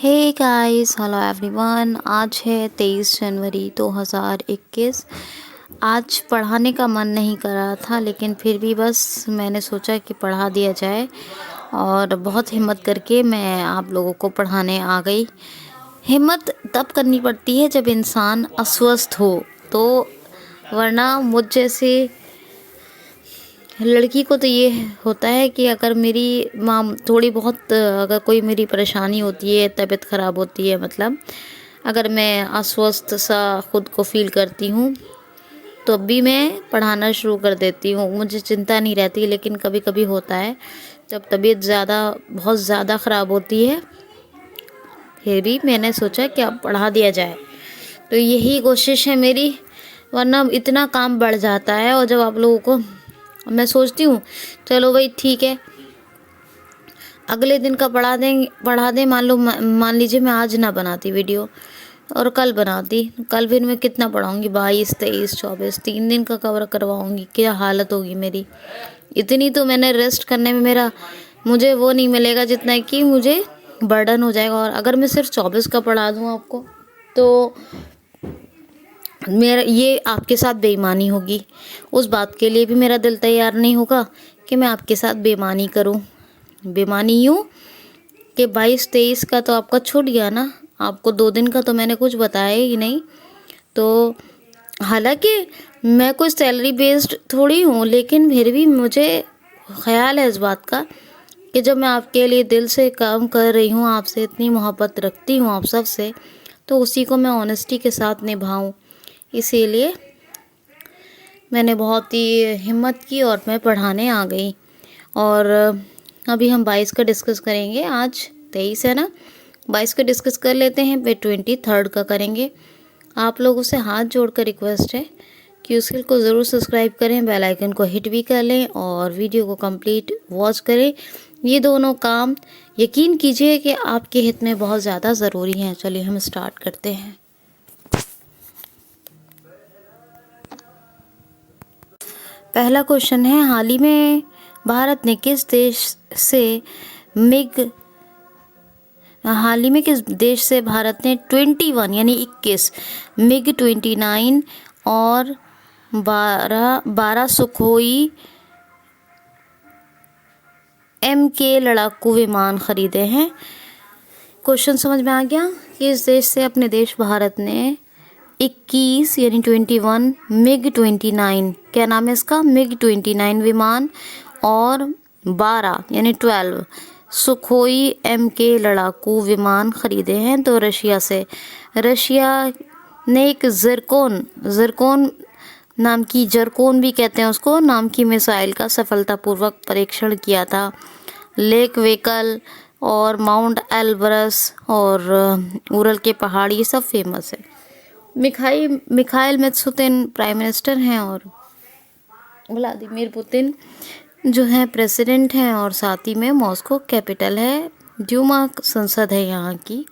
Hey guys, hello everyone. आज है 23 जनवरी 2021। आज पढ़ाने का मन नहीं कर रहा था, लेकिन फिर भी बस मैंने सोचा कि पढ़ा दिया जाए और बहुत हिम्मत करके मैं आप लोगों को पढ़ाने आ गई। हिम्मत तब करनी पड़ती है जब इंसान अस्वस्थ हो, तो वरना मुझ जैसे लड़की को तो ये होता है कि अगर मेरी माँ थोड़ी बहुत अगर कोई मेरी परेशानी होती है, तबीयत ख़राब होती है, मतलब अगर मैं अस्वस्थ सा खुद को फील करती हूँ तो भी मैं पढ़ाना शुरू कर देती हूँ। मुझे चिंता नहीं रहती, लेकिन कभी कभी होता है जब तबीयत बहुत ज़्यादा ख़राब होती है, फिर भी मैंने सोचा कि अब पढ़ा दिया जाए। तो यही कोशिश है मेरी, वरना इतना काम बढ़ जाता है। और जब आप लोगों को मैं सोचती हूँ चलो भाई ठीक है, अगले दिन का पढ़ा दें। मान लीजिए मैं आज ना बनाती वीडियो और कल बनाती, कल फिर मैं कितना पढ़ाऊँगी? 22, 23, 24, 3 दिन का कवर करवाऊँगी। क्या हालत होगी मेरी। इतनी तो मैंने रेस्ट करने में मुझे वो नहीं मिलेगा जितना कि मुझे बर्डन हो जाएगा। और अगर मैं सिर्फ 24 का पढ़ा दूँ आपको, तो मेरा ये आपके साथ बेईमानी होगी। उस बात के लिए भी मेरा दिल तैयार नहीं होगा कि मैं आपके साथ बेईमानी करूं। बेईमानी यूँ कि 22-23 का तो आपका छूट गया ना, आपको 2 दिन का तो मैंने कुछ बताया ही नहीं। तो हालांकि मैं कोई सैलरी बेस्ड थोड़ी हूँ, लेकिन फिर भी मुझे ख्याल है इस बात का कि जब मैं आपके लिए दिल से काम कर रही हूँ, आपसे इतनी मोहब्बत रखती हूँ आप सब से, तो उसी को मैं ऑनेस्टी के साथ निभाऊँ। इसीलिए मैंने बहुत ही हिम्मत की और मैं पढ़ाने आ गई। और अभी हम 22 का डिस्कस करेंगे। आज 23 है ना, 22 का डिस्कस कर लेते हैं, फिर 23 का करेंगे। आप लोगों से हाथ जोड़कर रिक्वेस्ट है कि उस को ज़रूर सब्सक्राइब करें, बेल आइकन को हिट भी कर लें और वीडियो को कंप्लीट वॉच करें। ये दोनों काम यकीन कीजिए कि आपके हित में बहुत ज़्यादा ज़रूरी हैं। चलिए हम स्टार्ट करते हैं। पहला क्वेश्चन है, हाल ही में भारत ने किस देश से भारत ने 21 यानी 21 मिग 29 और 12 सुखोई MK लड़ाकू विमान खरीदे हैं। क्वेश्चन समझ में आ गया? किस देश से अपने देश भारत ने 21 यानी 21 मिग 29, क्या नाम है इसका, मिग 29 विमान और 12 यानी 12 सुखोई MK लड़ाकू विमान खरीदे हैं। तो रशिया से। रशिया ने एक जरकोन नाम की, जरकोन भी कहते हैं उसको, नाम की मिसाइल का सफलतापूर्वक परीक्षण किया था। लेक वेकल और माउंट एल्ब्रस और उरल के पहाड़, ये सब फेमस है। मिखाइल मित्सुतिन प्राइम मिनिस्टर हैं और व्लादिमीर पुतिन जो है प्रेसिडेंट हैं, और साथ ही में मॉस्को कैपिटल है। ड्यूमा संसद है, यहाँ की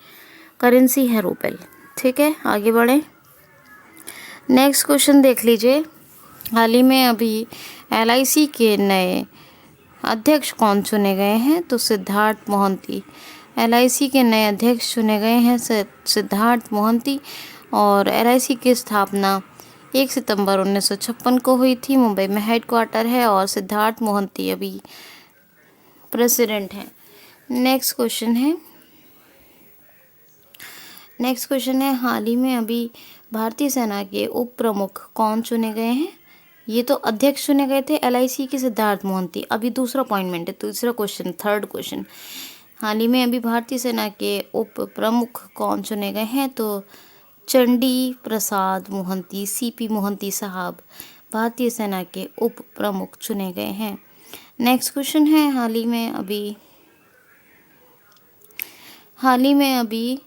करेंसी है रूबल। ठीक है, आगे बढ़ें। नेक्स्ट क्वेश्चन देख लीजिए। हाल ही में अभी LIC के नए अध्यक्ष कौन चुने गए हैं? तो सिद्धार्थ मोहंती। LIC के नए अध्यक्ष चुने गए हैं सिद्धार्थ मोहंती। और LIC की स्थापना 1 सितंबर 1956 को हुई थी। मुंबई में हेडक्वार्टर है और सिद्धार्थ मोहंती अभी प्रेसिडेंट हैं। नेक्स्ट क्वेश्चन है, हाल ही में अभी भारतीय सेना के उप प्रमुख कौन चुने गए हैं? ये तो अध्यक्ष चुने गए थे LIC के सिद्धार्थ मोहंती। अभी दूसरा अपॉइंटमेंट है, दूसरा क्वेश्चन, थर्ड क्वेश्चन। हाल ही में अभी भारतीय सेना के उप प्रमुख कौन चुने गए हैं? तो चंडी प्रसाद मोहंती, CP मोहंती साहब भारतीय सेना के उप प्रमुख चुने गए हैं। नेक्स्ट क्वेश्चन है, हाल ही में अभी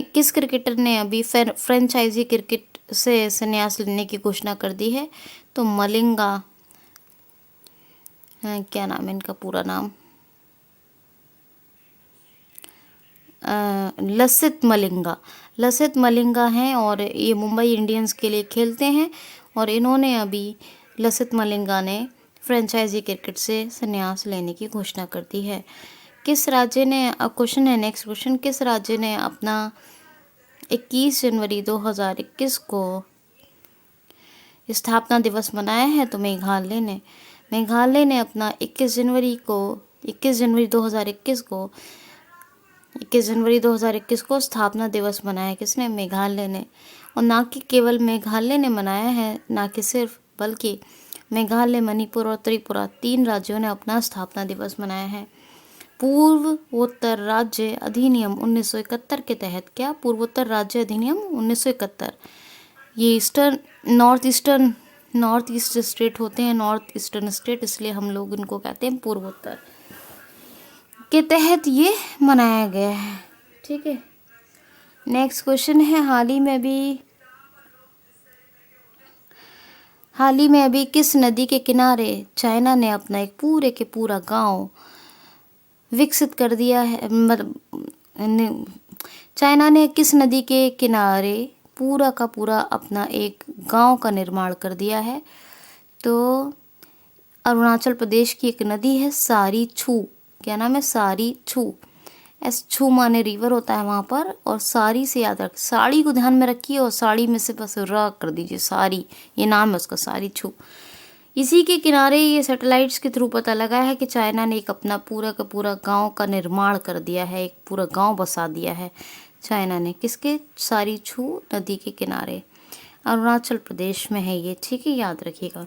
किस क्रिकेटर ने अभी फ्रेंचाइजी क्रिकेट से संन्यास लेने की घोषणा कर दी है? तो मलिंगा, क्या नाम है इनका पूरा नाम, लसित मलिंगा हैं और ये मुंबई इंडियंस के लिए खेलते हैं। और इन्होंने अभी लसित मलिंगा ने फ्रेंचाइजी क्रिकेट से संन्यास लेने की घोषणा करती है। किस राज्य ने, अब क्वेश्चन है नेक्स्ट क्वेश्चन, किस राज्य ने अपना 21 जनवरी 2021 को स्थापना दिवस मनाया है? तो मेघालय ने अपना 21 जनवरी 2021 को स्थापना दिवस मनाया। किसने? मेघालय ने। और ना कि केवल मेघालय ने मनाया है, ना कि सिर्फ, बल्कि मेघालय, मणिपुर और त्रिपुरा 3 राज्यों ने अपना स्थापना दिवस मनाया है। पूर्वोत्तर राज्य अधिनियम 1971 के तहत, क्या? पूर्वोत्तर राज्य अधिनियम 1971, ये नॉर्थ ईस्ट स्टेट होते हैं, नॉर्थ ईस्टर्न स्टेट, इसलिए हम लोग इनको कहते हैं पूर्वोत्तर, के तहत ये मनाया गया है। ठीक है, नेक्स्ट क्वेश्चन है, हाल ही में अभी किस नदी के किनारे चाइना ने अपना एक पूरे के पूरा गांव विकसित कर दिया है? मतलब चाइना ने किस नदी के किनारे पूरा का पूरा अपना एक गांव का निर्माण कर दिया है? तो अरुणाचल प्रदेश की एक नदी है सारी छू। क्या नाम है? सारी छू। छू माने रिवर होता है वहाँ पर, और सारी से याद रख, साड़ी को ध्यान में रखिए और साड़ी में से बस र कर दीजिए, सारी, ये नाम है उसका, सारी छू। इसी के किनारे ये सैटेलाइट्स के थ्रू पता लगा है कि चाइना ने एक अपना पूरा का पूरा गांव का निर्माण कर दिया है, एक पूरा गांव बसा दिया है चाइना ने। किसके? सारी छू नदी के किनारे, अरुणाचल प्रदेश में है ये। ठीक है, याद रखिएगा।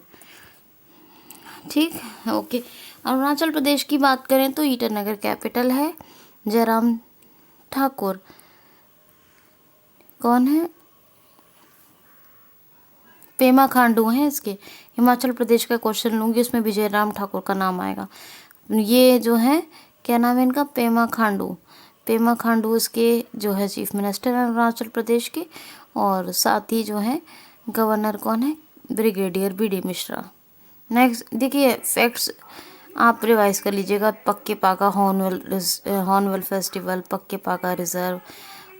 ठीक, ओके। अरुणाचल प्रदेश की बात करें तो ईटानगर कैपिटल है। जयराम ठाकुर कौन है? पेमा खांडू हैं इसके। हिमाचल प्रदेश का क्वेश्चन लूँगी, उसमें भी जयराम ठाकुर का नाम आएगा। ये जो है, क्या नाम है इनका? पेमा खांडू इसके जो है चीफ मिनिस्टर हैं अरुणाचल प्रदेश के, और साथ ही जो है गवर्नर कौन है? Brigadier B D Mishra. Next देखिए, फैक्ट्स आप रिवाइज कर लीजिएगा। पक्के पाका हॉर्नबिल फेस्टिवल, पक्के पाका रिजर्व,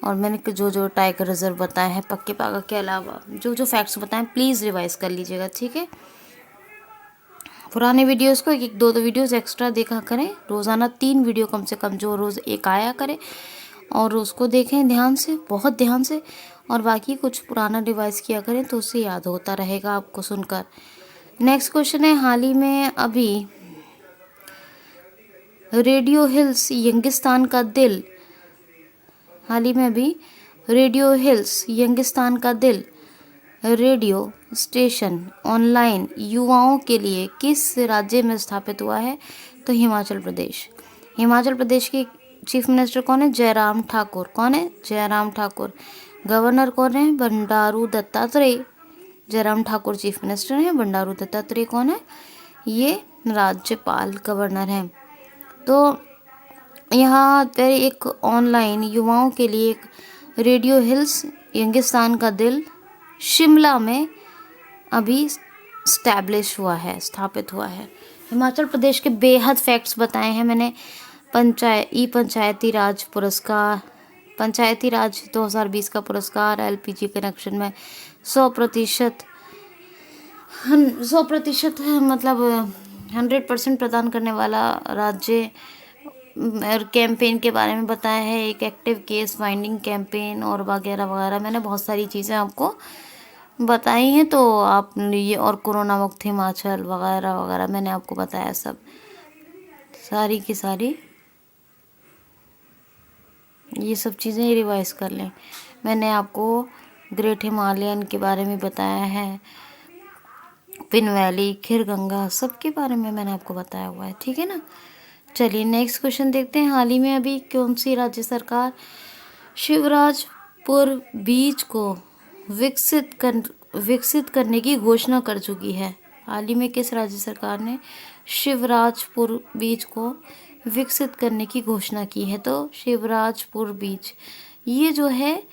और मैंने जो टाइगर रिजर्व बताए हैं पक्के पाका के अलावा, जो फैक्ट्स बताएं प्लीज़ रिवाइज कर लीजिएगा। ठीक है, पुराने वीडियोस को एक दो वीडियोस एक्स्ट्रा देखा करें, रोज़ाना 3 वीडियो कम से कम जो रोज़ एक आया करें, और उसको देखें ध्यान से, बहुत ध्यान से, और बाकी कुछ पुराना रिवाइज किया करें तो उससे याद होता रहेगा आपको सुनकर। नेक्स्ट क्वेश्चन है, हाल ही में अभी रेडियो हिल्स यंगिस्तान का दिल रेडियो स्टेशन ऑनलाइन युवाओं के लिए किस राज्य में स्थापित हुआ है? तो हिमाचल प्रदेश के चीफ मिनिस्टर कौन है? जयराम ठाकुर। कौन है? जयराम ठाकुर। गवर्नर कौन है? बंडारू दत्तात्रेय। जयराम ठाकुर चीफ मिनिस्टर हैं, बंडारू दत्तात्रेय कौन है? ये राज्यपाल गवर्नर हैं। तो यहाँ पर एक ऑनलाइन युवाओं के लिए एक रेडियो हिल्स यंगिस्तान का दिल शिमला में अभी स्थापित हुआ है। हिमाचल प्रदेश के बेहद फैक्ट्स बताए हैं मैंने। पंचायती राज 2020 का पुरस्कार, LPG कनेक्शन में 100% मतलब 100% प्रदान करने वाला राज्य, और कैंपेन के बारे में बताया है, एक एक्टिव केस फाइंडिंग कैंपेन और वगैरह वगैरह। मैंने बहुत सारी चीज़ें आपको बताई हैं, तो आप ये, और कोरोना मुक्त हिमाचल वगैरह वगैरह मैंने आपको बताया सब, सारी की सारी ये सब चीज़ें रिवाइज कर लें। मैंने आपको ग्रेट हिमालयन के बारे में बताया है, पिन वैली, खीरगंगा, सब के बारे में मैंने आपको बताया हुआ है। ठीक है ना, चलिए नेक्स्ट क्वेश्चन देखते हैं। हाल ही में अभी कौन सी राज्य सरकार शिवराजपुर बीच को विकसित करने की घोषणा कर चुकी है? हाल ही में किस राज्य सरकार ने शिवराजपुर बीच को विकसित करने की घोषणा की है? तो शिवराजपुर बीच ये जो है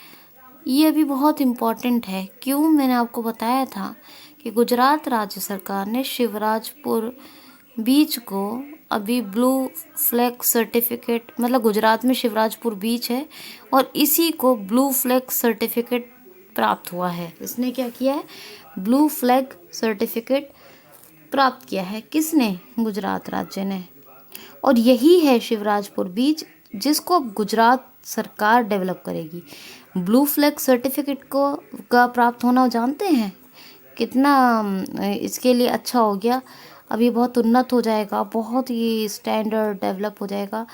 ये अभी बहुत इम्पॉर्टेंट है। क्यों? मैंने आपको बताया था कि गुजरात राज्य सरकार ने शिवराजपुर बीच को अभी ब्लू फ्लैग सर्टिफिकेट, मतलब गुजरात में शिवराजपुर बीच है और इसी को ब्लू फ्लैग सर्टिफिकेट प्राप्त हुआ है। इसने क्या किया है? ब्लू फ्लैग सर्टिफिकेट प्राप्त किया है। किसने? गुजरात राज्य ने। और यही है शिवराजपुर बीच जिसको अब गुजरात सरकार डेवलप करेगी। ब्लू फ्लैग सर्टिफिकेट को का प्राप्त होना जानते हैं कितना इसके लिए अच्छा हो गया। अब ये बहुत उन्नत हो जाएगा, बहुत ही स्टैंडर्ड डेवलप हो जाएगा।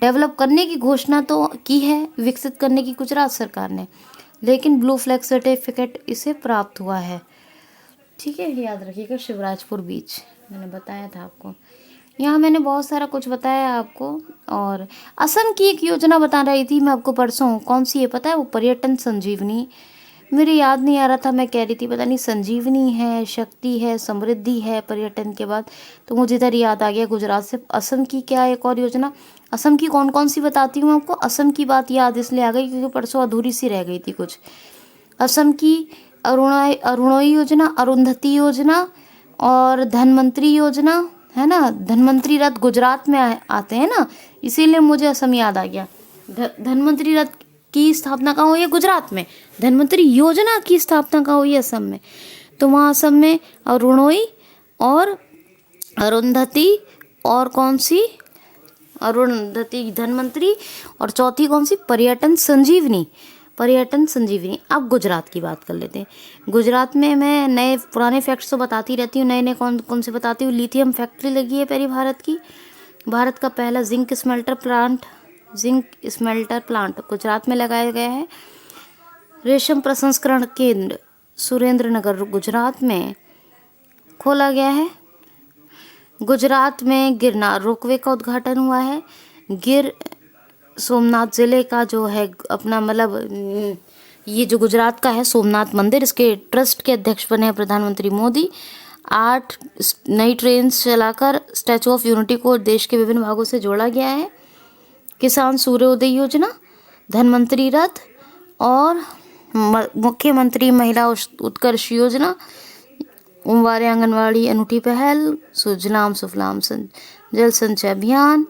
डेवलप करने की घोषणा तो की है, विकसित करने की गुजरात सरकार ने, लेकिन ब्लू फ्लैग सर्टिफिकेट इसे प्राप्त हुआ है। ठीक है, याद रखिएगा शिवराजपुर बीच मैंने बताया था आपको। यहाँ मैंने बहुत सारा कुछ बताया आपको। और असम की एक योजना बता रही थी मैं आपको परसों, कौन सी है पता है? वो पर्यटन संजीवनी। मेरे याद नहीं आ रहा था, मैं कह रही थी पता नहीं संजीवनी है, शक्ति है, समृद्धि है पर्यटन के बाद, तो मुझे इधर याद आ गया गुजरात से। असम की क्या एक और योजना, असम की कौन कौन सी बताती हूँ आपको। असम की बात याद इसलिए आ गई क्योंकि परसों अधूरी सी रह गई थी कुछ। असम की अरुणोदय योजना, अरुंधति योजना और धनवंतरी योजना है ना। धनवंतरी रथ गुजरात में आते हैं ना, इसीलिए मुझे असम याद आ गया। धनवंतरी रथ की स्थापना कहाँ हुई है? गुजरात में। धनवंतरी योजना की स्थापना कहाँ हुई है? असम में। तो वहाँ असम में अरुणोदय और अरुंधति और कौन सी? अरुंधति, धनवंतरी और चौथी कौन सी? पर्यटन संजीवनी। पर्यटन संजीवनी। अब गुजरात की बात कर लेते हैं। गुजरात में मैं नए पुराने फैक्ट्स तो बताती रहती हूँ, नए नए कौन कौन से बताती हूँ। लिथियम फैक्ट्री लगी है पहली भारत की। भारत का पहला जिंक स्मेल्टर प्लांट गुजरात में लगाया गया है। रेशम प्रसंस्करण केंद्र सुरेंद्र नगर गुजरात में खोला गया है। गुजरात में गिरनार रोपवे का उद्घाटन हुआ है। गिर सोमनाथ जिले का जो है अपना मतलब ये जो गुजरात का है सोमनाथ मंदिर, इसके ट्रस्ट के अध्यक्ष बने हैं प्रधानमंत्री मोदी। 8 नई ट्रेन चलाकर स्टैचू ऑफ यूनिटी को देश के विभिन्न भागों से जोड़ा गया है। किसान सूर्योदय योजना, धनवंतरी रथ और मुख्यमंत्री महिला उत्कर्ष योजना, उमवारे आंगनवाड़ी अनूठी पहल, सुजलाम सुफलाम जल संचय अभियान,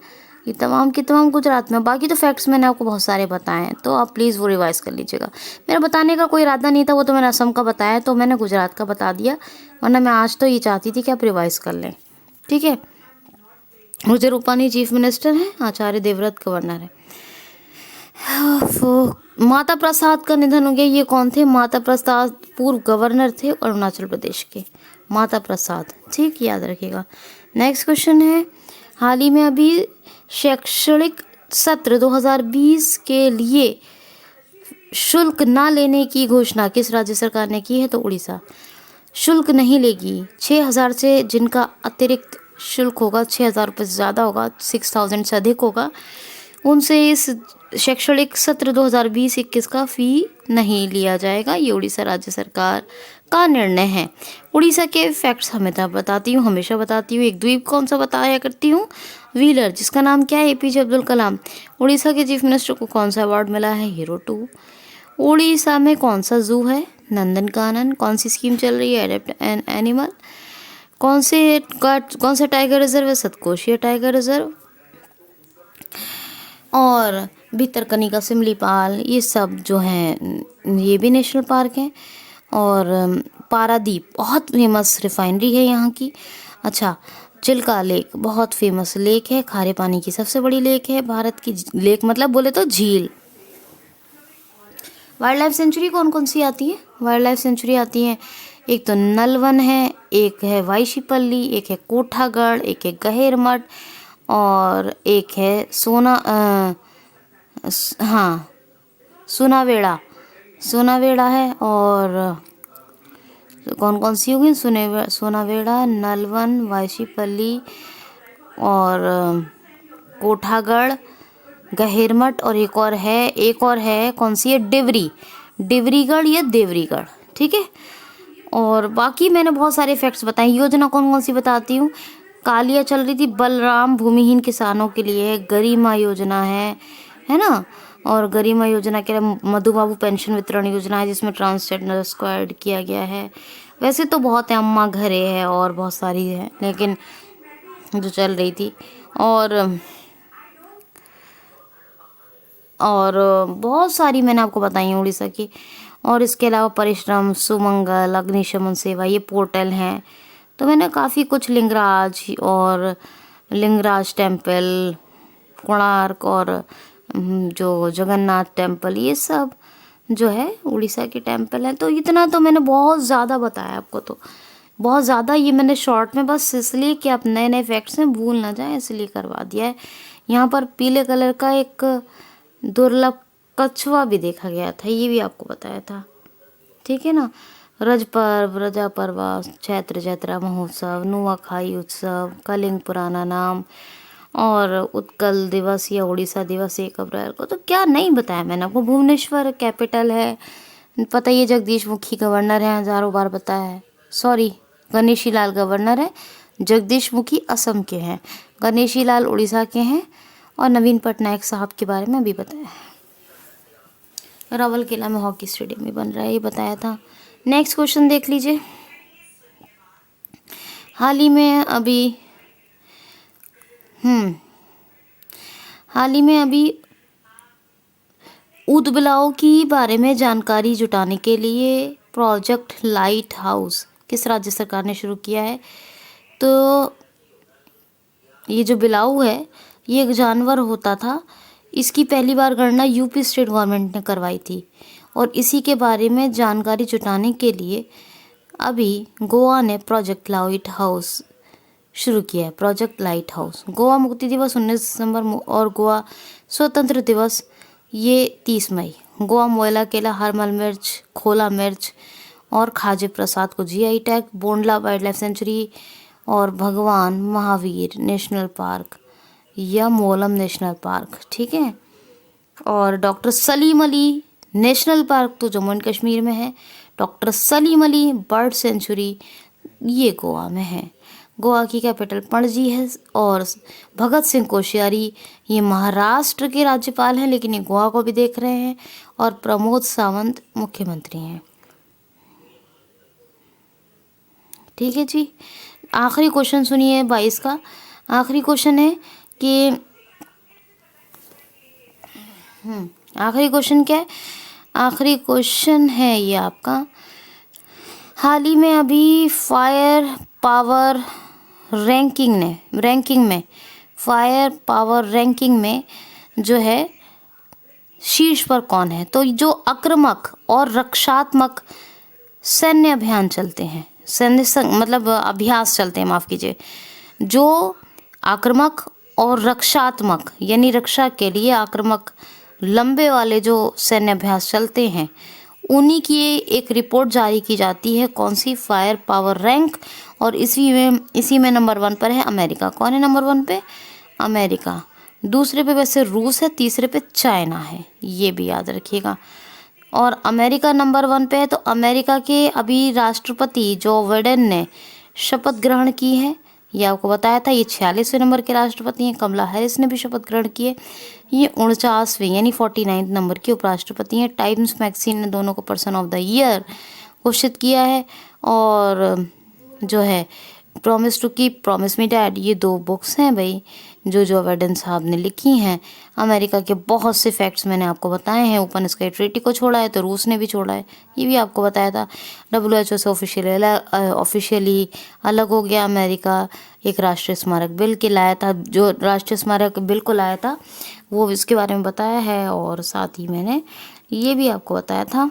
ये तमाम के तमाम गुजरात में। बाकी तो फैक्ट्स मैंने आपको बहुत सारे बताए हैं, तो आप प्लीज़ वो रिवाइज कर लीजिएगा। मेरा बताने का कोई इरादा नहीं था, वो तो मैंने असम का बताया तो मैंने गुजरात का बता दिया, वरना मैं आज तो ये चाहती थी कि आप रिवाइज कर लें। ठीक है। मुझे रूपानी चीफ मिनिस्टर हैं, आचार्य देवव्रत गवर्नर है। माता प्रसाद का निधन हो गया। ये कौन थे? माता प्रसाद पूर्व गवर्नर थे अरुणाचल प्रदेश के, माता प्रसाद। ठीक, याद रखिएगा। नेक्स्ट क्वेश्चन है, हाल ही में अभी शैक्षणिक सत्र 2020 के लिए शुल्क ना लेने की घोषणा किस राज्य सरकार ने की है? तो उड़ीसा। शुल्क नहीं लेगी। 6,000 से जिनका अतिरिक्त शुल्क होगा, 6,000 रुपये से ज़्यादा होगा, 6,000 से अधिक होगा, उनसे इस शैक्षणिक सत्र 2020-21 का फ़ी नहीं लिया जाएगा। ये उड़ीसा राज्य सरकार का निर्णय है। उड़ीसा के फैक्ट्स हमेशा बताती हूँ, एक द्वीप कौन सा बताया करती हूँ? व्हीलर, जिसका नाम क्या है? एपीजे अब्दुल कलाम। उड़ीसा के चीफ मिनिस्टर को कौन सा अवार्ड मिला है? हीरो 2। उड़ीसा में कौन सा जू है? नंदनकानन। कौन सी स्कीम चल रही है? Adopt an animal. कौन सा टाइगर रिजर्व है? Satkosia tiger reserve. और भितरकनिका, सिमलीपाल, ये सब जो हैं ये भी नेशनल पार्क हैं। और पारादीप बहुत फेमस रिफाइनरी है यहाँ की। अच्छा, चिल्का लेक बहुत फेमस लेक है, खारे पानी की सबसे बड़ी लेक है भारत की। लेक मतलब बोले तो झील। वाइल्ड लाइफ सेंचुरी कौन कौन सी आती है? वाइल्ड लाइफ सेंचुरी आती है, एक तो नलवन है, एक है वाईशीपल्ली, एक है कोठागढ़, एक है गहेरमठ और एक है सोनावेड़ा है। और कौन कौन सी होगी? सोनावेड़ा, नलवन, वाईशीपल्ली और कोठागढ़, गहेरमठ और एक और है कौन सी है? डिवरीगढ़ या देवरीगढ़। ठीक है। और बाकी मैंने बहुत सारे फैक्ट्स बताए। योजना कौन कौन सी बताती हूँ। कालिया चल रही थी बलराम भूमिहीन किसानों के लिए, गरिमा योजना है ना। और गरिमा योजना के मधुबाबू पेंशन वितरण योजना है जिसमें ट्रांसजेंडर्स को ऐड किया गया है। वैसे तो बहुत है, अम्मा घरे है और बहुत सारी है, लेकिन जो चल रही थी। और बहुत सारी मैंने आपको बताई हैं उड़ीसा की। और इसके अलावा परिश्रम, सुमंगल, अग्निशमन सेवा, ये पोर्टल हैं। तो मैंने काफ़ी कुछ लिंगराज टेम्पल, कोणार्क और जो जगन्नाथ टेम्पल, ये सब जो है उड़ीसा के टेम्पल हैं। तो इतना तो मैंने बहुत ज़्यादा बताया आपको, तो बहुत ज़्यादा ये मैंने शॉर्ट में बस इसलिए कि आप नए नए फैक्ट्स में भूल ना जाए इसलिए करवा दिया है। यहाँ पर पीले कलर का एक दुर्लभ कछुआ भी देखा गया था, ये भी आपको बताया था, ठीक है ना। रज पर्व, रजा पर्वा, चैत्र जैत्रा महोत्सव, नुआखाई उत्सव, कलिंग पुराना नाम और उत्कल दिवस या उड़ीसा दिवस 1 अप्रैल को। तो क्या नहीं बताया मैंने आपको। भुवनेश्वर कैपिटल है, पता ही है। जगदीश मुखी गवर्नर हैं, हज़ारों बार बताया है। सॉरी, गणेशी लाल गवर्नर है, जगदीश मुखी असम के हैं, गणेशी लाल उड़ीसा के हैं, और नवीन पटनायक साहब के बारे में अभी बताया है। रावल किला में हॉकी स्टेडियम भी बन रहा है, ये बताया था। नेक्स्ट क्वेश्चन देख लीजिए। हाल ही में अभी ऊदबिलाव की बारे में जानकारी जुटाने के लिए प्रोजेक्ट लाइट हाउस किस राज्य सरकार ने शुरू किया है? तो ये जो बिलाऊ है ये एक जानवर होता था, इसकी पहली बार गणना यूपी स्टेट गवर्नमेंट ने करवाई थी, और इसी के बारे में जानकारी जुटाने के लिए अभी गोवा ने प्रोजेक्ट लाइट हाउस शुरू किया है। Project light house. गोवा मुक्ति दिवस 19 दिसंबर और गोवा स्वतंत्र दिवस ये 30 मई। गोवा मोयला केला, हरमल मिर्च, खोला मिर्च और खाजे प्रसाद को GI tag. Bondla wild life sanctuary और भगवान महावीर नेशनल पार्क या मोलम नेशनल पार्क, ठीक है। और doctor Salim Ali national park तो जम्मू एंड कश्मीर में है। Doctor Salim Ali bird sanctuary ये गोवा में है। गोवा की कैपिटल पणजी है। और भगत सिंह कोश्यारी ये महाराष्ट्र के राज्यपाल हैं, लेकिन ये गोवा को भी देख रहे हैं। और प्रमोद सावंत मुख्यमंत्री हैं, ठीक है जी। आखिरी क्वेश्चन सुनिए 22 का। आखिरी क्वेश्चन है कि आखिरी क्वेश्चन क्या है? आखिरी क्वेश्चन है ये आपका, हाल ही में अभी फायर पावर रैंकिंग में जो है शीर्ष पर कौन है? तो जो आक्रामक और रक्षात्मक सैन्य अभियान चलते हैं, मतलब अभ्यास चलते हैं, माफ़ कीजिए, जो आक्रामक और रक्षात्मक यानी रक्षा के लिए आक्रामक लंबे वाले जो सैन्य अभ्यास चलते हैं, उन्हीं की एक रिपोर्ट जारी की जाती है। कौन सी? Fire power rank. और इसी में नंबर 1 पर है अमेरिका। कौन है नंबर 1 पे? अमेरिका। दूसरे पे वैसे रूस है, तीसरे पे चाइना है, ये भी याद रखिएगा। और अमेरिका नंबर 1 पे है। तो अमेरिका के अभी राष्ट्रपति जो बाइडेन ने शपथ ग्रहण की है, ये आपको बताया था। ये 46वें नंबर के राष्ट्रपति हैं। कमला हैरिस ने भी शपथ ग्रहण की है। ये 49वें यानी 49 नंबर के उपराष्ट्रपति हैं। टाइम्स मैगजीन ने दोनों को पर्सन ऑफ द ईयर घोषित किया है। और जो है promise to keep, promise me dad, ये 2 बुक्स हैं भाई जो बाइडेन साहब ने लिखी हैं। अमेरिका के बहुत से फैक्ट्स मैंने आपको बताए हैं। ओपन स्काई ट्रीटी को छोड़ा है तो रूस ने भी छोड़ा है, ये भी आपको बताया था। WHO से ऑफिशियली अलग हो गया अमेरिका। एक राष्ट्रीय स्मारक बिल के लाया था, जो राष्ट्रीय स्मारक बिल को लाया था वो इसके बारे में बताया है। और साथ ही मैंने ये भी आपको बताया था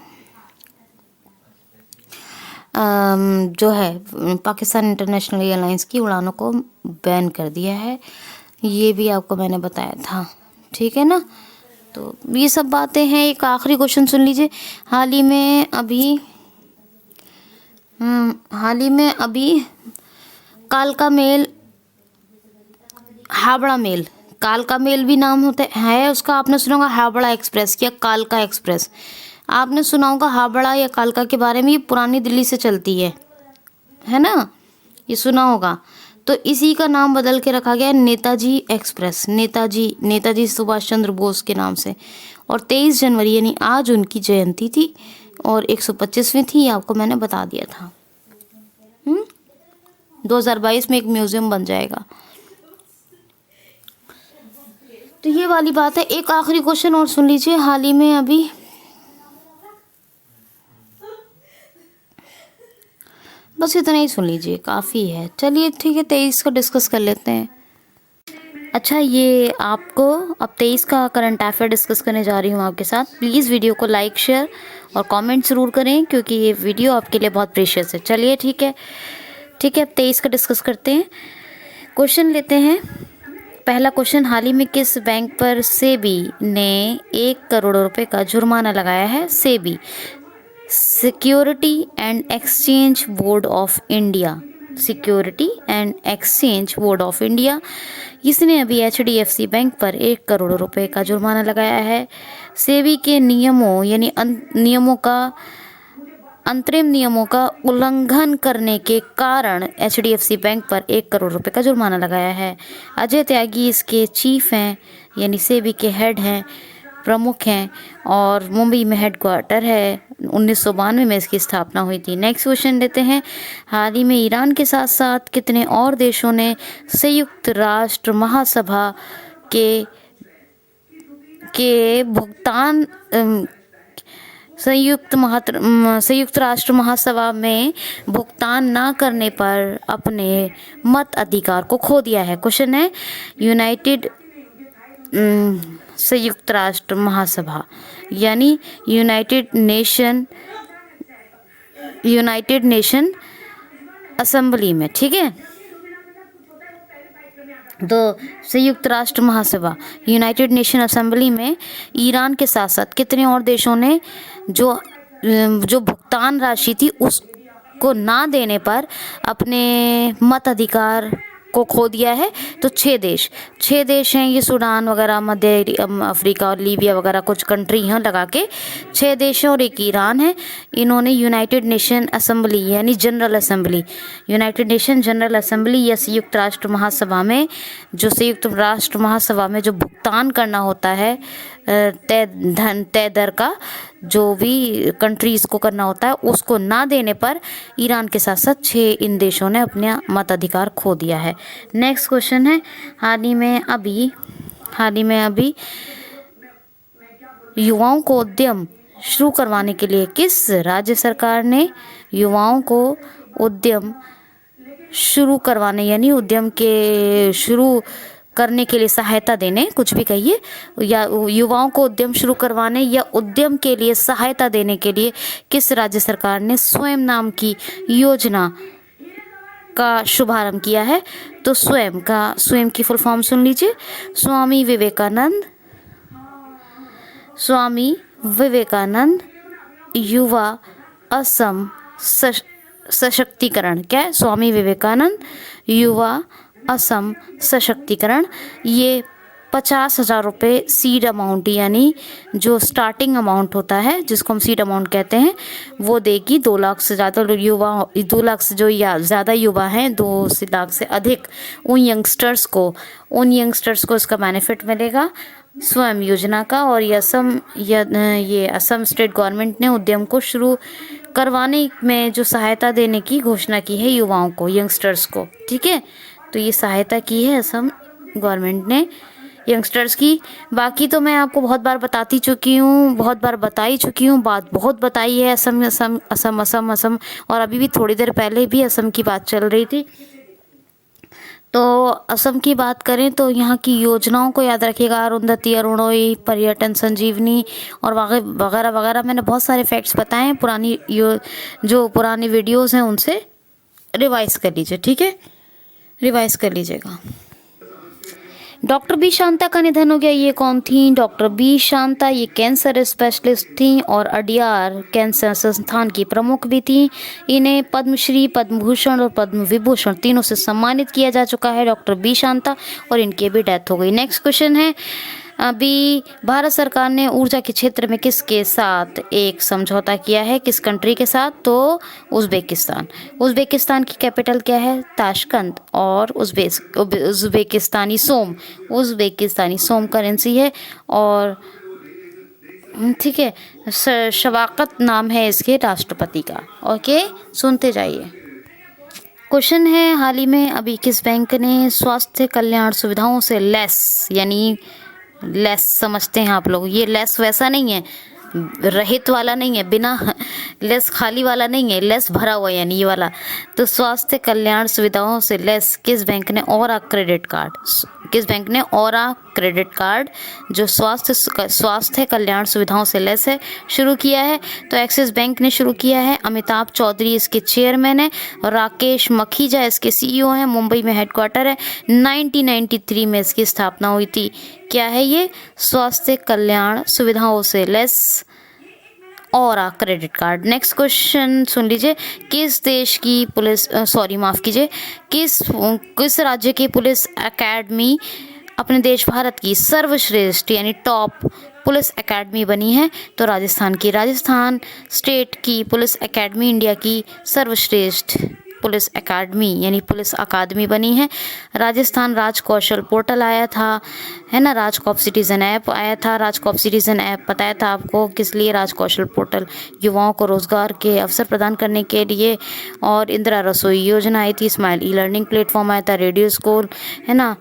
जो है पाकिस्तान इंटरनेशनल एयरलाइंस की उड़ानों को बैन कर दिया है, ये भी आपको मैंने बताया था, ठीक है ना। तो ये सब बातें हैं। एक आखिरी क्वेश्चन सुन लीजिए। हाल ही में अभी कालका मेल, हावड़ा मेल, कालका मेल भी नाम होता है उसका। आपने सुना होगा हावड़ा एक्सप्रेस या कालका एक्सप्रेस। आपने सुना होगा हावड़ा या कालका के बारे में। ये पुरानी दिल्ली से चलती है ना, ये सुना होगा। तो इसी का नाम बदल के रखा गया नेताजी एक्सप्रेस, नेताजी सुभाष चंद्र बोस के नाम से। और 23 जनवरी यानी आज उनकी जयंती थी और 125वीं थी, ये आपको मैंने बता दिया था। 2022 में एक म्यूजियम बन जाएगा। तो ये वाली बात है। एक आखिरी क्वेश्चन और सुन लीजिए। हाल ही में अभी बस इतना ही सुन लीजिए, काफ़ी है। चलिए ठीक है, 23 का डिस्कस कर लेते हैं। अच्छा, ये आपको अब 23 का करंट अफेयर डिस्कस करने जा रही हूँ आपके साथ। प्लीज़ वीडियो को लाइक, शेयर और कमेंट ज़रूर करें, क्योंकि ये वीडियो आपके लिए बहुत प्रीशियस है। चलिए ठीक है, अब 23 का डिस्कस करते हैं। क्वेश्चन लेते हैं। पहला क्वेश्चन, हाल ही में किस बैंक पर सेबी ने 1 करोड़ रुपए का जुर्माना लगाया है? SEBI, security and exchange board of India, security and exchange board of India, इसने अभी HDFC बैंक पर 1 करोड़ रुपए का जुर्माना लगाया है। सेबी के नियमों यानी अंतरिम नियमों का उल्लंघन करने के कारण HDFC बैंक पर 1 करोड़ रुपए का जुर्माना लगाया है। अजय त्यागी इसके चीफ हैं, यानी सेबी के हेड हैं, प्रमुख हैं, और मुंबई में हेडक्वार्टर है। 1992 में इसकी स्थापना हुई थी। नेक्स्ट क्वेश्चन लेते हैं। हाल ही में ईरान के साथ साथ कितने और देशों ने संयुक्त राष्ट्र महासभा के भुगतान संयुक्त राष्ट्र महासभा में भुगतान न करने पर अपने मत अधिकार को खो दिया है? क्वेश्चन है, संयुक्त राष्ट्र महासभा यानी यूनाइटेड नेशन असेंबली में, ठीक है। तो संयुक्त राष्ट्र महासभा यूनाइटेड नेशन असेंबली में ईरान के साथ साथ कितने और देशों ने जो भुगतान राशि थी उसको ना देने पर अपने मत अधिकार को खो दिया है? तो 6 देश हैं ये, सूडान वगैरह, मध्य अफ्रीका और लीबिया वगैरह कुछ कंट्री हैं लगा के 6 देश हैं, और एक ईरान है। इन्होंने यूनाइटेड नेशन असेंबली यानी general assembly, United nation general assembly या संयुक्त राष्ट्र महासभा में जो भुगतान करना होता है तय दर का, जो भी कंट्रीज़ को करना होता है, उसको ना देने पर ईरान के साथ साथ 6 इन देशों ने अपना मताधिकार खो दिया है। नेक्स्ट क्वेश्चन है, हाल ही में अभी युवाओं को उद्यम शुरू करवाने के लिए किस राज्य सरकार ने युवाओं को उद्यम शुरू करवाने यानी उद्यम के शुरू करने के लिए सहायता देने, कुछ भी कहिए, या युवाओं को उद्यम शुरू करवाने या उद्यम के लिए सहायता देने के लिए किस राज्य सरकार ने स्वयं नाम की योजना का शुभारंभ किया है? तो स्वयं की फुल फॉर्म सुन लीजिए, स्वामी विवेकानंद युवा असम सशक्तिकरण। क्या है? स्वामी विवेकानंद युवा असम सशक्तिकरण। ये 50,000 रुपये सीड अमाउंट यानी जो स्टार्टिंग अमाउंट होता है, जिसको हम सीड अमाउंट कहते हैं, वो देगी 2 लाख से ज़्यादा युवा, 2 लाख से जो या ज़्यादा युवा हैं, 2 लाख से अधिक, उन यंगस्टर्स को इसका बेनिफिट मिलेगा स्वयं योजना का। और ये असम स्टेट गवर्नमेंट ने उद्यम को शुरू करवाने में जो सहायता देने की घोषणा की है युवाओं को, यंगस्टर्स को, ठीक है। तो ये सहायता की है असम गवर्नमेंट ने यंगस्टर्स की। बाकी तो मैं आपको बहुत बार बता ही चुकी हूँ, बात बहुत बताई है असम, और अभी भी थोड़ी देर पहले भी असम की बात चल रही थी। तो असम की बात करें तो यहाँ की योजनाओं को याद रखिएगा, अरुंधति, अरुणोई, पर्यटन संजीवनी और वगैरह वगैरह। मैंने बहुत सारे फैक्ट्स बताए हैं, जो पुरानी वीडियोज़ हैं उनसे रिवाइज कर लीजिए, ठीक है, रिवाइज कर लीजिएगा। डॉक्टर बी शांता का निधन हो गया। ये कौन थी? डॉक्टर बी शांता ये कैंसर स्पेशलिस्ट थी और अडियार कैंसर संस्थान की प्रमुख भी थी। इन्हें पद्मश्री, पद्म भूषण और पद्म विभूषण तीनों से सम्मानित किया जा चुका है डॉक्टर बी शांता, और इनकी भी डेथ हो गई। नेक्स्ट क्वेश्चन है, अभी भारत सरकार ने ऊर्जा के क्षेत्र में किसके साथ एक समझौता किया है? किस कंट्री के साथ? तो उज़्बेकिस्तान की कैपिटल क्या है? ताशकंद। और उज़्बेकिस्तानी सोम करेंसी है, और ठीक है, शवाकत नाम है इसके राष्ट्रपति का। ओके, सुनते जाइए। क्वेश्चन है, हाल ही में अभी किस बैंक ने स्वास्थ्य कल्याण सुविधाओं से लेस, यानी लेस समझते हैं आप लोग, ये लेस वैसा नहीं है, रहित वाला नहीं है, बिना लेस खाली वाला नहीं है, लेस भरा हुआ यानी ये वाला। तो स्वास्थ्य कल्याण सुविधाओं से लेस किस बैंक ने और क्रेडिट कार्ड, किस बैंक ने और क्रेडिट कार्ड जो स्वास्थ्य कल्याण सुविधाओं से लेस है शुरू किया है? तो एक्सिस बैंक ने शुरू किया है। अमिताभ चौधरी इसके चेयरमैन है और राकेश मखीजा इसके सीईओ हैं। मुंबई में हेडक्वार्टर है। 1993 में इसकी स्थापना हुई थी। क्या है ये? स्वास्थ्य कल्याण सुविधाओं से लेस और क्रेडिट कार्ड। नेक्स्ट क्वेश्चन सुन लीजिए। किस देश की पुलिस माफ़ कीजिए, किस राज्य की पुलिस एकेडमी अपने देश भारत की सर्वश्रेष्ठ यानी टॉप पुलिस एकेडमी बनी है? तो राजस्थान की। राजस्थान स्टेट की पुलिस एकेडमी इंडिया की सर्वश्रेष्ठ पुलिस एकेडमी यानी पुलिस अकादमी बनी है। राजस्थान राजकौशल पोर्टल आया था, है ना, राजकॉप सिटीज़न ऐप आया था। राजकॉप सिटीज़न ऐप बताया था आपको किस लिए? राजकौशल पोर्टल युवाओं को रोजगार के अवसर प्रदान करने के लिए। और इंदिरा रसोई योजना आई थी। स्माइल ई लर्निंग प्लेटफॉर्म आया था। रेडियो स्कूल, है ना,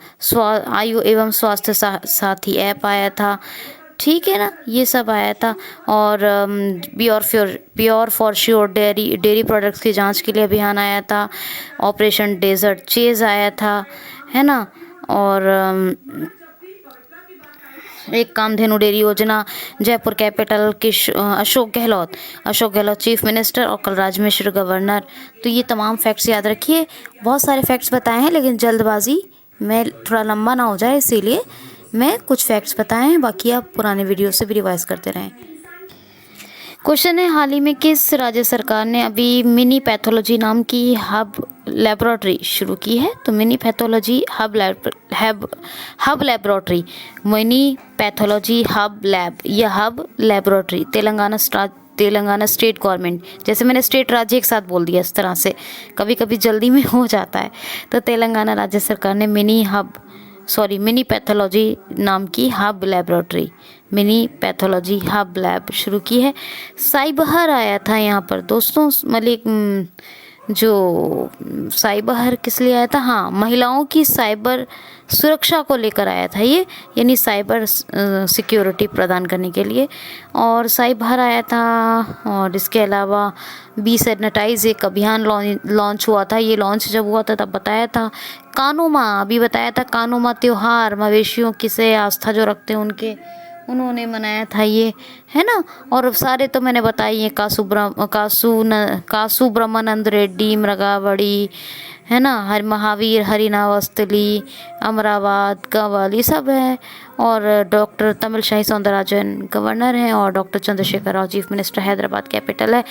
आयु एवं स्वास्थ्य साथी ऐप आया था। ठीक है ना, ये सब आया था। और pure for sure dairy products की जांच के लिए अभियान आया था। ऑपरेशन डेजर्ट चेज आया था, है ना। और एक कामधेनु डेयरी योजना। जयपुर कैपिटल के अशोक गहलोत चीफ मिनिस्टर और कलराज मिश्र गवर्नर। तो ये तमाम फैक्ट्स याद रखिए। बहुत सारे फैक्ट्स बताए हैं लेकिन जल्दबाजी में थोड़ा लंबा ना हो जाए इसीलिए मैं कुछ फैक्ट्स बताए हैं, बाकी आप पुराने वीडियो से भी रिवाइज करते रहें। क्वेश्चन है, हाल ही में किस राज्य सरकार ने अभी मिनी पैथोलॉजी नाम की हब लेबोरेटरी शुरू की है? तो mini pathology hub laboratory, mini pathology hub lab या hub laboratory Telangana state government, जैसे मैंने स्टेट राज्य एक साथ बोल दिया इस तरह से कभी कभी जल्दी में हो जाता है। तो तेलंगाना राज्य सरकार ने मिनी पैथोलॉजी नाम की hub laboratory, mini pathology hub lab शुरू की है। साइबहर आया था यहाँ पर दोस्तों, जो साइबहर किस लिए आया था? हाँ, महिलाओं की साइबर सुरक्षा को लेकर आया था ये, यानी साइबर सिक्योरिटी प्रदान करने के लिए। और साइबहर आया था। और इसके अलावा बी सैनिटाइज एक अभियान लॉन्च हुआ था। ये लॉन्च जब हुआ था तब बताया था। कानोमा अभी बताया था। कानोमा त्योहार मवेशियों की से आस्था जो रखते हैं उन्होंने मनाया था ये, है ना। और सारे तो मैंने बताई है, कासु ब्रह्मानंद रेड्डी, मृगावड़ी, है ना, महावीर हरिनावस्तली, अमरावत कंवल, ये सब है। और डॉक्टर तमिलसाई सौंदरराजन गवर्नर हैं और doctor Chandrashekhar Rao chief minister, Hyderabad capital है।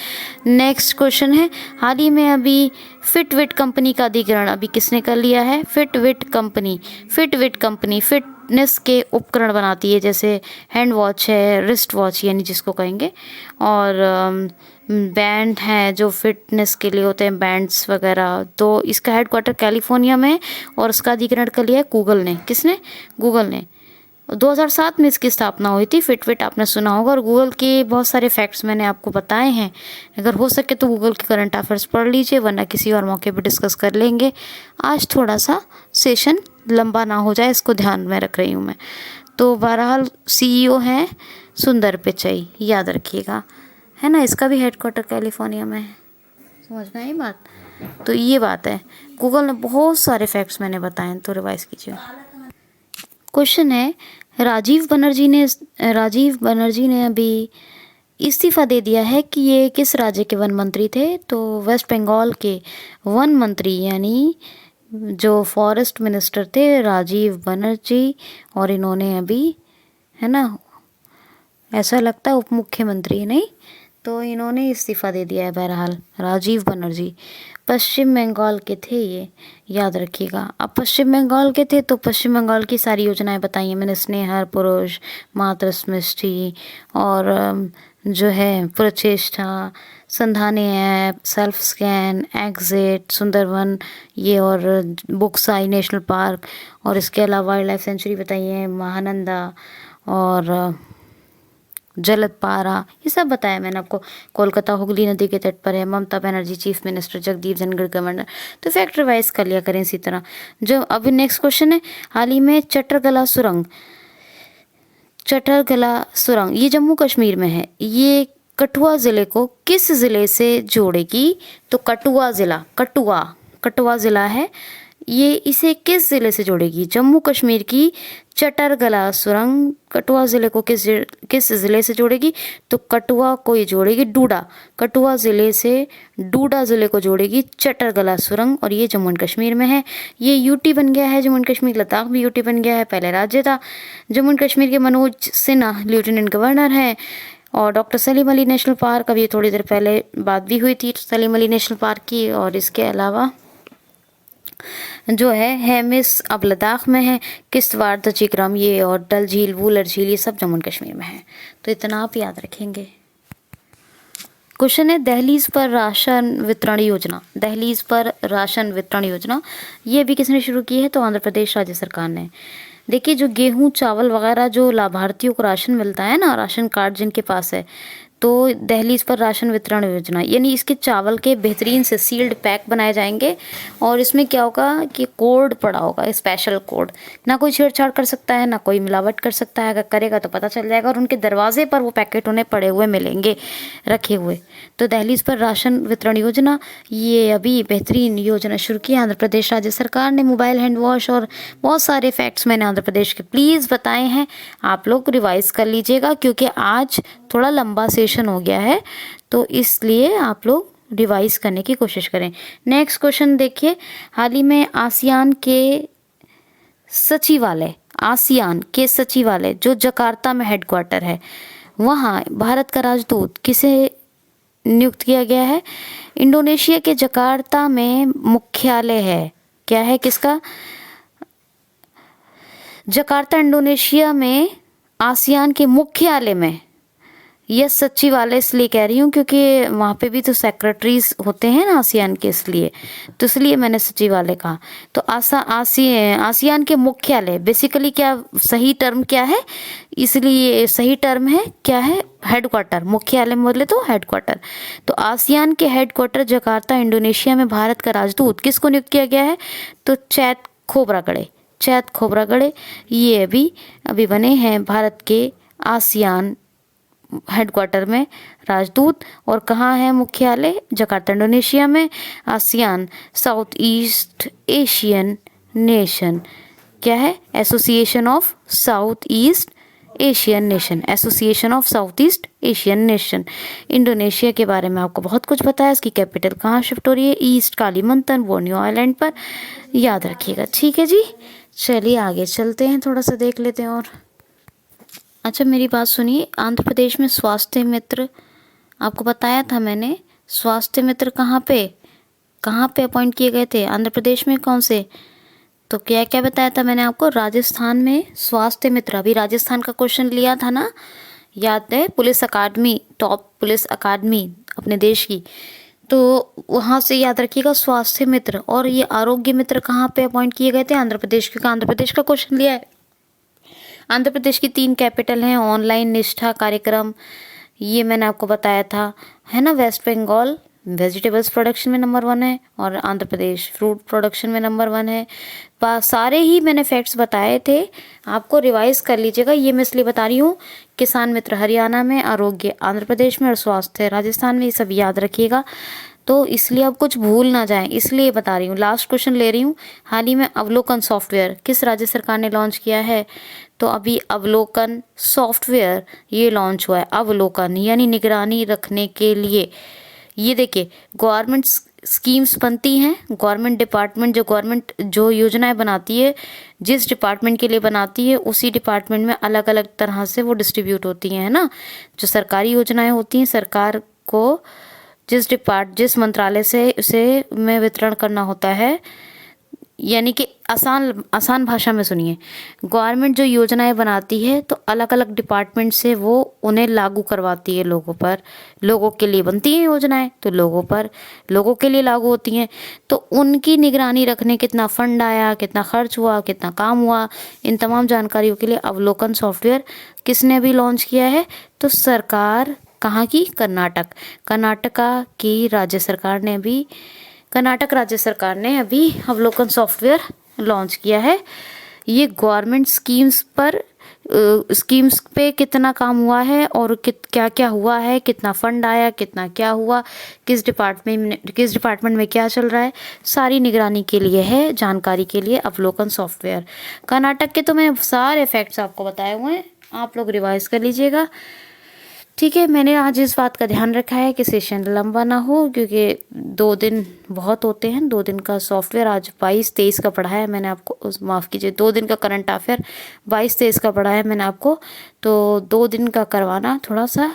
नेक्स्ट क्वेश्चन है, हाल ही में अभी फिटविट कंपनी का अधिग्रहण अभी किसने कर लिया है? फिटविट कंपनी फिटनेस के उपकरण बनाती है, जैसे हैंड वॉच है, रिस्ट वॉच यानी जिसको कहेंगे, और बैंड हैं जो फिटनेस के लिए होते हैं, बैंड्स वगैरह। तो इसका हेडक्वार्टर कैलिफोर्निया में है और इसका अधिग्रहण कर लिया है गूगल ने। किसने? गूगल ने। 2007 में इसकी स्थापना हुई थी। फिटविट आपने सुना होगा। और गूगल के बहुत सारे फैक्ट्स मैंने आपको बताए हैं। अगर हो सके तो गूगल के करंट अफेयर्स पढ़ लीजिए, वरना किसी और मौके पर डिस्कस कर लेंगे। आज थोड़ा सा सेशन लंबा ना हो जाए, इसको ध्यान में रख रही हूँ मैं। तो बहरहाल सीईओ हैं सुंदर पिचई, याद रखिएगा, है ना। इसका भी हेडक्वार्टर कैलिफोर्निया में है। समझ में आई बात? तो ये बात है, गूगल ने बहुत सारे फैक्ट्स मैंने बताए हैं, तो रिवाइज कीजिए। क्वेश्चन है, राजीव बनर्जी ने अभी इस्तीफा दे दिया है कि ये किस राज्य के वन मंत्री थे? तो वेस्ट बंगाल के वन मंत्री यानी जो फॉरेस्ट मिनिस्टर थे राजीव बनर्जी, और इन्होंने अभी, है ना, ऐसा लगता है उप मुख्यमंत्री नहीं, तो इन्होंने इस्तीफा दे दिया है। बहरहाल राजीव बनर्जी पश्चिम बंगाल के थे, ये याद रखिएगा। अब पश्चिम बंगाल के थे तो पश्चिम बंगाल की सारी योजनाएं बताई हैं मैंने, स्नेहर पुरुष, मातृ स्मृष्टि, और जो है Pracheshta, Sandhani app, self scan, exit, Sundarban, ये, और बुक्साई नेशनल पार्क, और इसके अलावा वाइल्ड लाइफ सेंचुरी बताई है, महानंदा और जलदपारा, ये सब बताया मैंने आपको। कोलकाता हुगली नदी के तट पर है। Mamata Banerjee chief minister, Jagdeep Dhankhar governor. तो फैक्ट रिवाइज कर लिया करें इसी तरह। जो अभी नेक्स्ट क्वेश्चन है, हाल ही में चटरगला सुरंग ये जम्मू कश्मीर में है, ये कठुआ ज़िले को किस ज़िले से जोड़ेगी? तो कठुआ ज़िला, कठुआ ज़िला है, ये इसे किस ज़िले से जोड़ेगी? जम्मू कश्मीर की चटरगला सुरंग कठुआ ज़िले को किस ज़िले से जोड़ेगी? तो कठुआ को ये जोड़ेगी डूडा, कठुआ ज़िले से डूडा ज़िले को जोड़ेगी चटरगला सुरंग, और ये जम्मू एंड कश्मीर में है। ये यूटी बन गया है जम्मू एंड कश्मीर, लद्दाख भी यूटी बन गया है, पहले राज्य था। जम्मू एंड कश्मीर के मनोज सिन्हा लेफ्टिनेंट गवर्नर हैं। और doctor Salim Ali national park, अभी थोड़ी देर पहले बात भी हुई थी सलीम अली नेशनल पार्क की। और इसके अलावा जो है हेमिस अब लद्दाख में है, किश्तवाड़, दचिक्रम ये और डल झील, वूलर झील ये सब जम्मू एंड कश्मीर में है। तो इतना आप याद रखेंगे। क्वेश्चन है दहलीज पर राशन वितरण योजना, दहलीज पर राशन वितरण योजना ये भी किसने शुरू की है? तो आंध्र प्रदेश राज्य सरकार ने। देखिए जो गेहूं चावल वगैरह जो लाभार्थियों को राशन मिलता है ना, राशन कार्ड जिनके पास है, तो दहलीज पर राशन वितरण योजना यानी इसके चावल के बेहतरीन से सील्ड पैक बनाए जाएंगे। और इसमें क्या होगा कि कोड पड़ा होगा, स्पेशल कोड, ना कोई छेड़छाड़ कर सकता है ना कोई मिलावट कर सकता है, अगर करेगा तो पता चल जाएगा। और उनके दरवाजे पर वो पैकेट उन्हें पड़े हुए मिलेंगे, रखे हुए। तो दहलीज पर राशन वितरण योजना ये अभी बेहतरीन योजना शुरू की आंध्र प्रदेश राज्य सरकार ने। मोबाइल हैंड वॉश और बहुत सारे फैक्ट्स मैंने आंध्र प्रदेश के प्लीज़ बताए हैं, आप लोग रिवाइज कर लीजिएगा, क्योंकि आज थोड़ा लंबा सेशन हो गया है, तो इसलिए आप लोग रिवाइज करने की कोशिश करें। नेक्स्ट क्वेश्चन देखिए, हाल ही में आसियान के सचिवालय जो जकार्ता में हेडक्वार्टर है, वहाँ भारत का राजदूत किसे नियुक्त किया गया है? इंडोनेशिया के जकार्ता में मुख्यालय है, क्या है किसका? जकार्ता इंडोनेशिया में आसियान के मुख्यालय में, यह सचिवालय इसलिए कह रही हूँ क्योंकि वहाँ पे भी तो सेक्रेटरीज होते हैं ना आसियान के, इसलिए मैंने सचिवालय कहा। तो आसियान के मुख्यालय बेसिकली क्या सही टर्म क्या है? इसलिए सही टर्म है क्या है? हेडक्वार्टर, मुख्यालय बोले तो हेडक्वार्टर। तो आसियान के हेडक्वार्टर जकार्ता इंडोनेशिया में भारत का राजदूत किसको नियुक्त किया गया है? तो चैत खोबरागड़े ये अभी बने हैं भारत के आसियान हेडक्वार्टर में राजदूत। और कहाँ है मुख्यालय? जकार्ता इंडोनेशिया में। ASEAN south east Asian nation, क्या है? Association of south east Asian nation. Indonesia के बारे में आपको बहुत कुछ पता है, इसकी कैपिटल कहाँ शिफ्ट हो रही है? ईस्ट कालीमंतन, बोर्नियो आइलैंड पर, याद रखिएगा। ठीक है जी, चलिए आगे चलते हैं, थोड़ा सा देख लेते हैं और। अच्छा मेरी बात सुनिए, आंध्र प्रदेश में स्वास्थ्य मित्र आपको बताया था मैंने, स्वास्थ्य मित्र कहाँ पे अपॉइंट किए गए थे आंध्र प्रदेश में? कौन से? तो क्या क्या बताया था मैंने आपको? राजस्थान में स्वास्थ्य मित्र, अभी राजस्थान का क्वेश्चन लिया था ना, याद है? पुलिस अकादमी, टॉप पुलिस अकादमी अपने देश की, तो वहाँ से याद रखिएगा स्वास्थ्य मित्र। और ये आरोग्य मित्र कहाँ पे अपॉइंट किए गए थे? आंध्र प्रदेश, क्योंकि आंध्र प्रदेश का क्वेश्चन लिया है। आंध्र प्रदेश की 3 कैपिटल हैं, ऑनलाइन निष्ठा कार्यक्रम ये मैंने आपको बताया था, है ना? वेस्ट बंगाल वेजिटेबल्स प्रोडक्शन में नंबर 1 है, और आंध्र प्रदेश फ्रूट प्रोडक्शन में नंबर 1 है। सारे ही मैंने फैक्ट्स बताए थे, आपको रिवाइज कर लीजिएगा। ये मैं इसलिए बता रही हूँ, किसान मित्र हरियाणा में, आरोग्य आंध्र प्रदेश में और स्वास्थ्य राजस्थान में, ये सब याद रखिएगा। तो इसलिए अब कुछ भूल ना जाएं, इसलिए बता रही हूँ। लास्ट क्वेश्चन ले रही हूँ, हाल ही में अवलोकन सॉफ्टवेयर किस राज्य सरकार ने लॉन्च किया है? तो अभी अवलोकन सॉफ्टवेयर ये लॉन्च हुआ है। अवलोकन यानी निगरानी रखने के लिए। ये देखिए गवर्नमेंट स्कीम्स बनती हैं, गवर्नमेंट डिपार्टमेंट जो योजनाएं बनाती है, जिस डिपार्टमेंट के लिए बनाती है उसी डिपार्टमेंट में अलग अलग तरह से वो डिस्ट्रीब्यूट होती हैं, है ना? जो सरकारी योजनाएं होती हैं, सरकार को जिस मंत्रालय से उसे में वितरण करना होता है, यानी कि आसान भाषा में सुनिए, गवर्नमेंट जो योजनाएं बनाती है तो अलग अलग डिपार्टमेंट से वो उन्हें लागू करवाती है लोगों पर। लोगों के लिए बनती हैं योजनाएं तो लोगों के लिए लागू होती हैं, तो उनकी निगरानी रखने, कितना फंड आया, कितना खर्च हुआ, कितना काम हुआ, इन तमाम जानकारियों के लिए अवलोकन सॉफ्टवेयर किसने भी लॉन्च किया है? तो सरकार कहाँ की? कर्नाटक राज्य सरकार ने अभी अवलोकन सॉफ्टवेयर लॉन्च किया है। ये गवर्नमेंट स्कीम्स पर स्कीम्स पे कितना काम हुआ है और क्या क्या हुआ है, कितना फंड आया, कितना क्या हुआ, किस डिपार्टमेंट में क्या चल रहा है, सारी निगरानी के लिए है, जानकारी के लिए अवलोकन सॉफ्टवेयर। कर्नाटक के तो मैं सारे फैक्ट्स आपको बताए हुए हैं, आप लोग रिवाइज कर लीजिएगा। ठीक है, मैंने आज इस बात का ध्यान रखा है कि सेशन लंबा ना हो, क्योंकि 2 दिन बहुत होते हैं। 2 दिन का सॉफ्टवेयर आज 22-23 का पढ़ा है मैंने आपको, माफ़ कीजिए 2 दिन का करंट अफेयर 22-23 का पढ़ा है मैंने आपको। तो 2 दिन का करवाना थोड़ा सा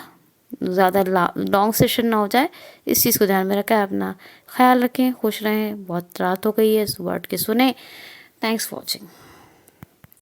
ज़्यादा लॉन्ग सेशन ना हो जाए, इस चीज़ को ध्यान में रखें। अपना ख्याल रखें, खुश रहें। बहुत रात हो गई है, सुबह उठ के सुने। Thanks for watching.